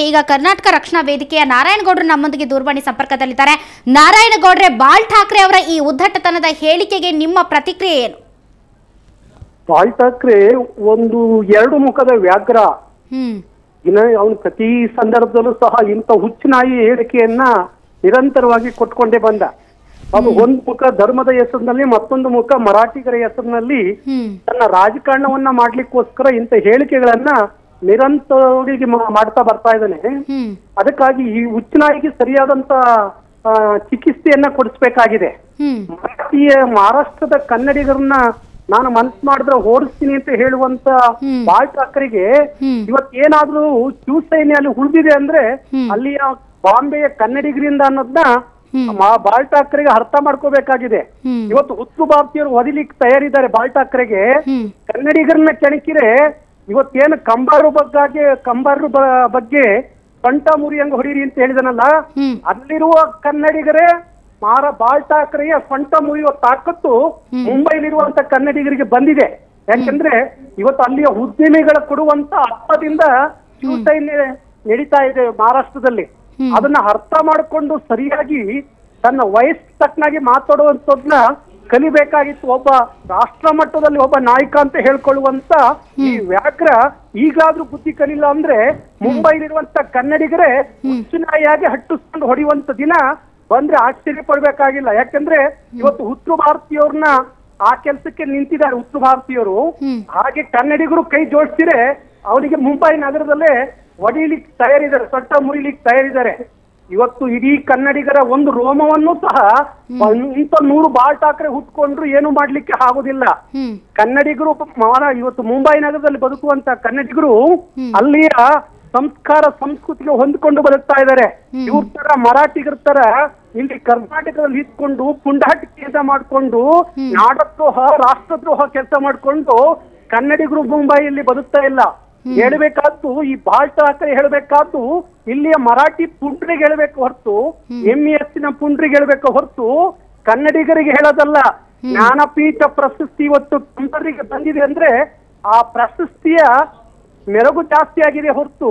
ಈಗ ಕರ್ನಾಟಕ ರಕ್ಷಣಾ ವೇದಿಕೆಯ ನಾರಾಯಣಗೌಡರು ನಮ್ಮೊಂದಿಗೆ ದೂರವಾಣಿ ಸಂಪರ್ಕದಲ್ಲಿದ್ದಾರೆ. ನಾರಾಯಣಗೌಡ್ರೆ, ಬಾಳ್ ಠಾಕ್ರೆ ಅವರ ಈ ಉದ್ದಟತನದ ಹೇಳಿಕೆಗೆ ನಿಮ್ಮ ಪ್ರತಿಕ್ರಿಯೆ ಏನು? ಬಾಳ್ ಠಾಕ್ರೆ ಒಂದು ಎರಡು ಮುಖದ ವ್ಯಾಘ್ರ. ಅವನು ಪ್ರತಿ ಸಂದರ್ಭದಲ್ಲೂ ಸಹ ಇಂಥ ಹುಚ್ಚುನಾಯಿ ಹೇಳಿಕೆಯನ್ನ ನಿರಂತರವಾಗಿ ಕೊಟ್ಕೊಂಡೇ ಬಂದ. ಅದು ಒಂದು ಮುಖ ಧರ್ಮದ ಹೆಸರಿನಲ್ಲಿ, ಮತ್ತೊಂದು ಮುಖ ಮರಾಠಿಗರ ಹೆಸರಿನಲ್ಲಿ ತನ್ನ ರಾಜಕಾರಣವನ್ನ ಮಾಡ್ಲಿಕ್ಕೋಸ್ಕರ ಇಂಥ ಹೇಳಿಕೆಗಳನ್ನ ನಿರಂತರವಾಗಿ ಮಾಡ್ತಾ ಬರ್ತಾ ಇದ್ದಾನೆ. ಅದಕ್ಕಾಗಿ ಈ ಹುಚ್ಚುನಾಯಿಗೆ ಸರಿಯಾದಂತ ಚಿಕಿತ್ಸೆಯನ್ನ ಕೊಡಿಸ್ಬೇಕಾಗಿದೆ. ಮಹಾರಾಷ್ಟ್ರದ ಕನ್ನಡಿಗರನ್ನ ನಾನು ಮನ್ಸು ಮಾಡಿದ್ರೆ ಓಡಿಸ್ತೀನಿ ಅಂತ ಹೇಳುವಂತ ಬಾಳ್ ಠಾಕ್ರೆಗೆ ಇವತ್ತೇನಾದ್ರೂ ಶಿವಸೇನೆ ಅಲ್ಲಿ ಉಳಿದಿದೆ ಅಂದ್ರೆ ಅಲ್ಲಿಯ ಬಾಂಬೆಯ ಕನ್ನಡಿಗರಿಂದ ಅನ್ನೋದನ್ನ ಬಾಳ್ ಠಾಕ್ರೆಗೆ ಅರ್ಥ ಮಾಡ್ಕೋಬೇಕಾಗಿದೆ. ಇವತ್ತು ಹುಟ್ಟು ಭಾರತೀಯರು ಹೊದಿಲಿಕ್ಕೆ ತಯಾರಿದ್ದಾರೆ. ಬಾಳ್ ಠಾಕ್ರೆಗೆ ಕನ್ನಡಿಗರನ್ನ ಕೆಣಕಿರೆ ಇವತ್ತೇನು ಕಂಬಾರು ಬಗ್ಗೆ ಸೊಂಟ ಮುರಿಯಂಗ ಹೊಡೀರಿ ಅಂತ ಹೇಳಿದನಲ್ಲ, ಅಲ್ಲಿರುವ ಕನ್ನಡಿಗರೇ ಬಾಳ್ ಠಾಕ್ರೆಯ ಸೊಂಟ ಮುರಿಯುವ ತಾಕತ್ತು ಮುಂಬೈಲಿರುವಂತ ಕನ್ನಡಿಗರಿಗೆ ಬಂದಿದೆ. ಯಾಕಂದ್ರೆ ಇವತ್ತು ಅಲ್ಲಿಯ ಉದ್ಯಮಿಗಳ ಕೊಡುವಂತ ಅರ್ಥದಿಂದ ಶಿವಸೈನ್ಯ ನಡೀತಾ ಇದೆ ಮಹಾರಾಷ್ಟ್ರದಲ್ಲಿ. ಅದನ್ನ ಅರ್ಥ ಮಾಡಿಕೊಂಡು ಸರಿಯಾಗಿ ತನ್ನ ವಯಸ್ಸು ತಕ್ಕನಾಗಿ ಮಾತಾಡುವಂತದ್ನ ಕಲಿಬೇಕಾಗಿತ್ತು. ಒಬ್ಬ ರಾಷ್ಟ್ರ ಮಟ್ಟದಲ್ಲಿ ಒಬ್ಬ ನಾಯಕ ಅಂತ ಹೇಳ್ಕೊಳ್ಳುವಂತ ಈ ವ್ಯಾಘ್ರ ಈಗಾದ್ರೂ ಬುದ್ಧಿ ಕಲಿಲ್ಲ ಅಂದ್ರೆ ಮುಂಬೈಲಿರುವಂತ ಕನ್ನಡಿಗರೇ ಹುಚ್ಚುನಾಯಿಯಾಗಿ ಹಟ್ಟಿಸ್ಕೊಂಡು ಹೊಡೆಯುವಂತ ದಿನ ಬಂದ್ರೆ ಆಶ್ಚರ್ಯ ಪಡ್ಬೇಕಾಗಿಲ್ಲ. ಯಾಕಂದ್ರೆ ಇವತ್ತು ಉತ್ತರ ಭಾರತೀಯವ್ರನ್ನ ಆ ಕೆಲಸಕ್ಕೆ ನಿಂತಿದ್ದಾರೆ ಉತ್ತರ ಭಾರತೀಯರು. ಹಾಗೆ ಕನ್ನಡಿಗರು ಕೈ ಜೋಡಿಸಿದ್ರೆ ಅವರಿಗೆ ಮುಂಬೈ ನಗರದಲ್ಲೇ ಹೊಡಿಲಿಕ್ಕೆ ತಯಾರಿದ್ದಾರೆ, ಸೊಟ್ಟ ಮುರಿಲಿಕ್ಕೆ ತಯಾರಿದ್ದಾರೆ. ಇವತ್ತು ಇಡೀ ಕನ್ನಡಿಗರ ಒಂದು ರೋಮವನ್ನು ಸಹ ಇಂಥ 100 ಬಾಳ್ ಠಾಕ್ರೆ ಹುಟ್ಕೊಂಡ್ರು ಏನು ಮಾಡ್ಲಿಕ್ಕೆ ಆಗುದಿಲ್ಲ. ಕನ್ನಡಿಗರು ಇವತ್ತು ಮುಂಬೈ ನಗರದಲ್ಲಿ ಬದುಕುವಂತ ಕನ್ನಡಿಗರು ಅಲ್ಲಿಯ ಸಂಸ್ಕಾರ ಸಂಸ್ಕೃತಿಗೆ ಹೊಂದ್ಕೊಂಡು ಬದುಕ್ತಾ ಇದ್ದಾರೆ. ಇವ್ರ ತರ ಮರಾಠಿಗರ ತರ ಇಲ್ಲಿ ಕರ್ನಾಟಕದಲ್ಲಿ ಇದ್ಕೊಂಡು ಪುಂಡಾಟ ಕೆಲಸ ಮಾಡ್ಕೊಂಡು ನಾಡದ್ರೋಹ ರಾಷ್ಟ್ರದ್ರೋಹ ಕೆಲಸ ಮಾಡ್ಕೊಂಡು ಕನ್ನಡಿಗರು ಮುಂಬೈಯಲ್ಲಿ ಬದುಕ್ತಾ ಇಲ್ಲ. ಹೇಳ್ಬೇಕಾದ್ದು ಈ ಬಾಳ್ ಠಾಕ್ರೆ ಹೇಳ್ಬೇಕಾದ್ದು ಇಲ್ಲಿಯ ಮರಾಠಿ ಪುಂಡ್ರಿಗೆ ಹೇಳ್ಬೇಕು ಹೊರತು, MES ಪುಂಡ್ರಿಗೆ ಹೇಳ್ಬೇಕು ಹೊರತು ಕನ್ನಡಿಗರಿಗೆ ಹೇಳೋದಲ್ಲ. ಜ್ಞಾನಪೀಠ ಪ್ರಶಸ್ತಿ ಇವತ್ತು ಕಂಬರಿಗೆ ಬಂದಿದೆ ಅಂದ್ರೆ ಆ ಪ್ರಶಸ್ತಿಯ ಮೆರುಗು ಜಾಸ್ತಿ ಆಗಿದೆ ಹೊರತು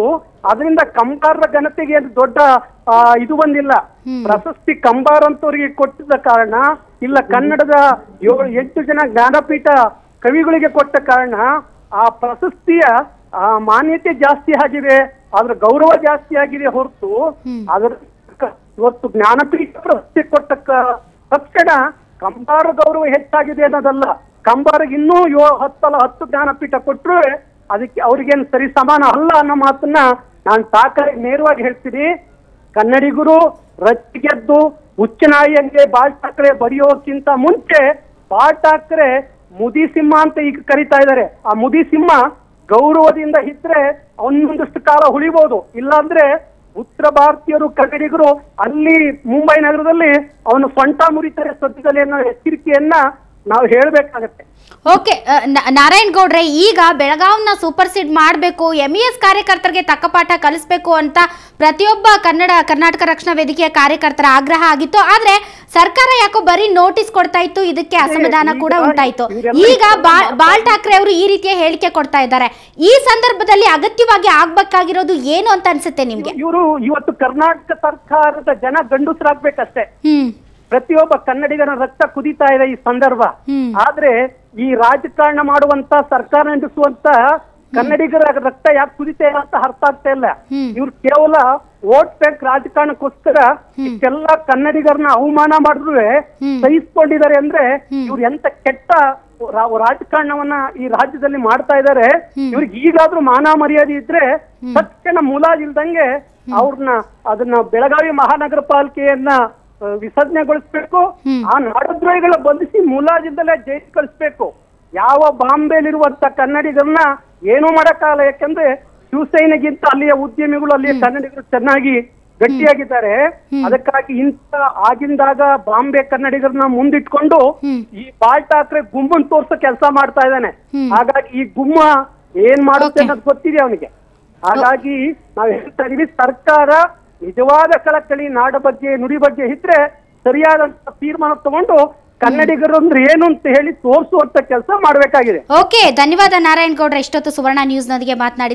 ಅದರಿಂದ ಕಂಬಾರರ ಘನತೆಗೆ ದೊಡ್ಡ ಇದು ಬಂದಿಲ್ಲ. ಪ್ರಶಸ್ತಿ ಕಂಬಾರ ಅಂತವ್ರಿಗೆ ಕೊಟ್ಟಿದ್ದ ಕಾರಣ, ಇಲ್ಲ ಕನ್ನಡದ 7 ಜನ ಜ್ಞಾನಪೀಠ ಕವಿಗಳಿಗೆ ಕೊಟ್ಟ ಕಾರಣ ಆ ಪ್ರಶಸ್ತಿಯ ಮಾನ್ಯತೆ ಜಾಸ್ತಿ ಆಗಿದೆ, ಅದ್ರ ಗೌರವ ಜಾಸ್ತಿ ಆಗಿದೆ ಹೊರತು ಅದ್ರ ಇವತ್ತು ಜ್ಞಾನಪೀಠ ಪ್ರಶಸ್ತಿ ಕೊಟ್ಟ ತಕ್ಷಣ ಕಂಬಾರ ಗೌರವ ಹೆಚ್ಚಾಗಿದೆ ಅನ್ನೋದಲ್ಲ. ಕಂಬಾರಿಗೆ ಇನ್ನೂ 10 ಜ್ಞಾನಪೀಠ ಕೊಟ್ಟರು ಅದಕ್ಕೆ ಅವ್ರಿಗೇನು ಸರಿ ಸಮಾನ ಅಲ್ಲ ಅನ್ನೋ ಮಾತನ್ನ ನಾನು ಠಾಕ್ರೆಗೆ ನೇರವಾಗಿ ಹೇಳ್ತೀನಿ. ಕನ್ನಡಿಗರು ರಚ್ಚಿಗೆದ್ದು ಹುಚ್ಚುನಾಯಿಯಂಗೆ ಬಾಳ್ ಠಾಕ್ರೆ ಬರೆಯೋಕ್ಕಿಂತ ಮುಂಚೆ ಬಾಳ್ ಠಾಕ್ರೆ ಮುದಿ ಸಿಂಹ ಅಂತ ಈಗ ಕರೀತಾ ಇದ್ದಾರೆ. ಆ ಮುದಿ ಸಿಂಹ ಗೌರವದಿಂದ ಇದ್ರೆ ಅವನೊಂದಷ್ಟು ಕಾಲ ಉಳಿಬಹುದು. ಇಲ್ಲಾಂದ್ರೆ ಉತ್ತರ ಭಾರತೀಯರು ಕನ್ನಡಿಗರು ಅಲ್ಲಿ ಮುಂಬೈ ನಗರದಲ್ಲಿ ಅವನು ಸೊಂಟ ಮುರಿತಾರೆ ಸದ್ಯದಲ್ಲಿ ಅನ್ನೋ ಎಚ್ಚರಿಕೆಯನ್ನ ನಾವು ಹೇಳ್ಬೇಕಾಗತ್ತೆ. ಓಕೆ ನಾರಾಯಣಗೌಡ್ರೆ, ಈಗ ಬೆಳಗಾವ್ನ ಸೂಪರ್ ಸೀಡ್ ಮಾಡಬೇಕು, MES ಕಾರ್ಯಕರ್ತರಿಗೆ ತಕ್ಕ ಪಾಠ ಕಲಿಸಬೇಕು ಅಂತ ಪ್ರತಿಯೊಬ್ಬ ಕರ್ನಾಟಕ ರಕ್ಷಣಾ ವೇದಿಕೆಯ ಕಾರ್ಯಕರ್ತರ ಆಗ್ರಹ ಆಗಿತ್ತು. ಆದ್ರೆ ಸರ್ಕಾರ ಯಾಕೋ ಬರೀ ನೋಟಿಸ್ ಕೊಡ್ತಾ ಇತ್ತು, ಇದಕ್ಕೆ ಅಸಮಾಧಾನ ಕೂಡ ಉಂಟಾಯ್ತು. ಈಗ ಬಾಳ್ ಠಾಕ್ರೆ ಅವರು ಈ ರೀತಿಯ ಹೇಳಿಕೆ ಕೊಡ್ತಾ ಇದ್ದಾರೆ. ಈ ಸಂದರ್ಭದಲ್ಲಿ ಅಗತ್ಯವಾಗಿ ಆಗ್ಬೇಕಾಗಿರೋದು ಏನು ಅಂತ ಅನ್ಸುತ್ತೆ ನಿಮ್ಗೆ? ಇವರು ಇವತ್ತು ಕರ್ನಾಟಕ ಸರ್ಕಾರದ ಜನ ಗಂಡಸರಾಗ್ಬೇಕಷ್ಟೇ. ಪ್ರತಿಯೊಬ್ಬ ಕನ್ನಡಿಗನ ರಕ್ತ ಕುದೀತಾ ಇದೆ ಈ ಸಂದರ್ಭ. ಆದ್ರೆ ಈ ರಾಜಕಾರಣ ಮಾಡುವಂತ ಸರ್ಕಾರ ನಡೆಸುವಂತ ಕನ್ನಡಿಗರ ರಕ್ತ ಯಾಕೆ ಕುದಿತಾ ಇಲ್ಲ ಅಂತ ಅರ್ಥ ಆಗ್ತಾ ಇಲ್ಲ. ಇವ್ರು ಕೇವಲ ವೋಟ್ ಬ್ಯಾಂಕ್ ರಾಜಕಾರಣಕ್ಕೋಸ್ಕರ ಇಷ್ಟೆಲ್ಲ ಕನ್ನಡಿಗರನ್ನ ಅವಮಾನ ಮಾಡಿದ್ರು ಸಹಿಸ್ಕೊಂಡಿದ್ದಾರೆ ಅಂದ್ರೆ ಇವ್ರು ಎಂತ ಕೆಟ್ಟ ರಾಜಕಾರಣವನ್ನ ಈ ರಾಜ್ಯದಲ್ಲಿ ಮಾಡ್ತಾ ಇದ್ದಾರೆ. ಇವ್ರಿಗೆ ಈಗಾದ್ರೂ ಮಾನ ಮರ್ಯಾದೆ ಇದ್ರೆ ತಕ್ಷಣ ಮುಲಾಜಿಲ್ದಂಗೆ ಅದನ್ನ ಬೆಳಗಾವಿ ಮಹಾನಗರ ಪಾಲಿಕೆಯನ್ನ ವಿಸರ್ಜನೆಗೊಳಿಸ್ಬೇಕು. ಆ ನಾಡದ್ರೋಹಿಗಳ ಬಂಧಿಸಿ ಮುಲಾಜಿಂದಲೇ ಜೈಲು ಕಳಿಸ್ಬೇಕು. ಯಾವ ಬಾಂಬೆಲಿರುವಂತ ಕನ್ನಡಿಗರನ್ನ ಏನೂ ಮಾಡಕ್ಕಾಗಲ್ಲ. ಯಾಕಂದ್ರೆ ಶಿವಸೇನೆಗಿಂತ ಅಲ್ಲಿಯ ಉದ್ಯಮಿಗಳು, ಅಲ್ಲಿಯ ಕನ್ನಡಿಗರು ಚೆನ್ನಾಗಿ ಗಟ್ಟಿಯಾಗಿದ್ದಾರೆ. ಅದಕ್ಕಾಗಿ ಇಂತ ಆಗಿಂದಾಗ ಬಾಂಬೆ ಕನ್ನಡಿಗರನ್ನ ಮುಂದಿಟ್ಕೊಂಡು ಈ ಬಾಳ್ ಠಾಕ್ರೆ ಗುಂಪನ್ನು ತೋರ್ಸೋ ಕೆಲಸ ಮಾಡ್ತಾ ಇದ್ದಾನೆ. ಹಾಗಾಗಿ ಈ ಗುಮ್ಮ ಏನ್ ಮಾಡುತ್ತೆ ಅನ್ನೋದು ಗೊತ್ತಿದೆ ಅವನಿಗೆ. ಹಾಗಾಗಿ ನಾವ್ ಹೇಳ್ತಾ ಇದೀವಿ, ಸರ್ಕಾರ ನಿಜವಾದ ಕಳಕಳಿ ನಾಡ ಬಗ್ಗೆ ನುಡಿ ಬಗ್ಗೆ ಇದ್ರೆ ಸರಿಯಾದಂತ ತೀರ್ಮಾನ ತಗೊಂಡು ಕನ್ನಡಿಗರು ಅಂದ್ರೆ ಏನು ಅಂತ ಹೇಳಿ ತೋರಿಸುವಂತ ಕೆಲಸ ಮಾಡಬೇಕಾಗಿದೆ. ಓಕೆ, ಧನ್ಯವಾದ ನಾರಾಯಣಗೌಡ್ರೆ, ಇಷ್ಟೊತ್ತು ಸುವರ್ಣ ನ್ಯೂಸ್ ನೊಂದಿಗೆ ಮಾತನಾಡಿ